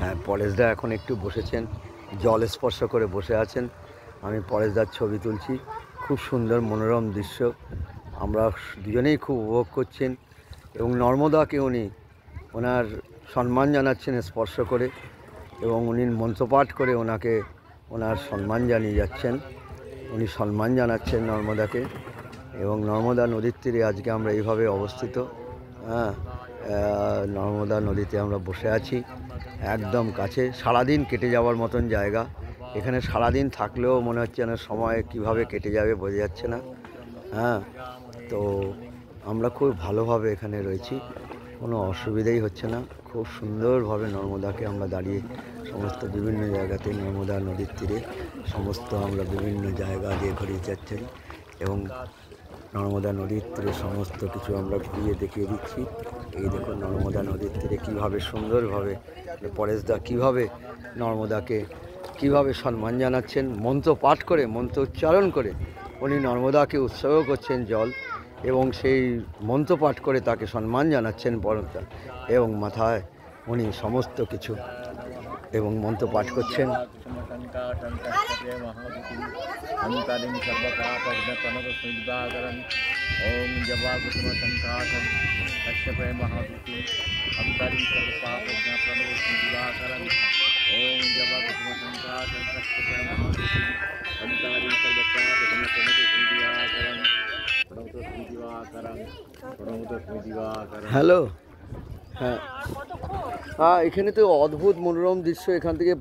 হ্যাঁ, পরেশদা এখন একটু বসেছেন, জল স্পর্শ করে বসে আছেন। আমি পরেশদার ছবি তুলছি। খুব সুন্দর মনোরম দৃশ্য আমরা দুজনেই খুব উপভোগ করছেন। এবং নর্মদাকে উনি ওনার সম্মান জানাচ্ছেন স্পর্শ করে, এবং উনি মন্ত্রপাঠ করে ওনাকে ওনার সম্মান জানিয়ে যাচ্ছেন। উনি সম্মান জানাচ্ছেন নর্মদাকে। এবং নর্মদা নদীর তীরে আজকে আমরা এইভাবে অবস্থিত। হ্যাঁ, নর্মদা নদীতে আমরা বসে আছি একদম কাছে। সারাদিন কেটে যাওয়ার মতন জায়গা। এখানে সারাদিন থাকলেও মনে হচ্ছে না সময় কীভাবে কেটে যাবে বোঝা যাচ্ছে না। হ্যাঁ, তো আমরা খুব ভালোভাবে এখানে রয়েছি, কোনো অসুবিধাই হচ্ছে না। খুব সুন্দরভাবে নর্মদাকে আমরা দাঁড়িয়ে সমস্ত বিভিন্ন জায়গাতে নর্মদা নদীর তীরে সমস্ত আমরা বিভিন্ন জায়গা দিয়ে ঘুরিয়ে যাচ্ছি, এবং নর্মদা নদীর তীরে সমস্ত কিছু আমরা ঘুরিয়ে দেখিয়ে দিচ্ছি। এই দেখুন নর্মদা নদীর তীরে কীভাবে সুন্দরভাবে পরেশদা কীভাবে নর্মদাকে কীভাবে সম্মান জানাচ্ছেন, মন্ত্র পাঠ করে মন্ত্র উচ্চারণ করে উনি নর্মদাকে উৎসর্গ করছেন জল, এবং সেই মন্ত্র পাঠ করে তাকে সম্মান জানাচ্ছেন পরমতা, এবং মাথায় উনি সমস্ত কিছু এবং মন্ত্র পাঠ করছেন। ओम जपा कुसुम संकाशम कश्यपे महादुति अंतरिं सर्वपापज्ञ प्रणव दिवाकरं ओम जपा कुसुम संकाशम कश्यपे महादुति अंतरिं सर्वपापज्ञ प्रणव दिवाकरं प्रणव दिवाकरं। হ্যালো, হ্যাঁ, এখানে তো অদ্ভুত মনোরম দৃশ্য। এখান থেকে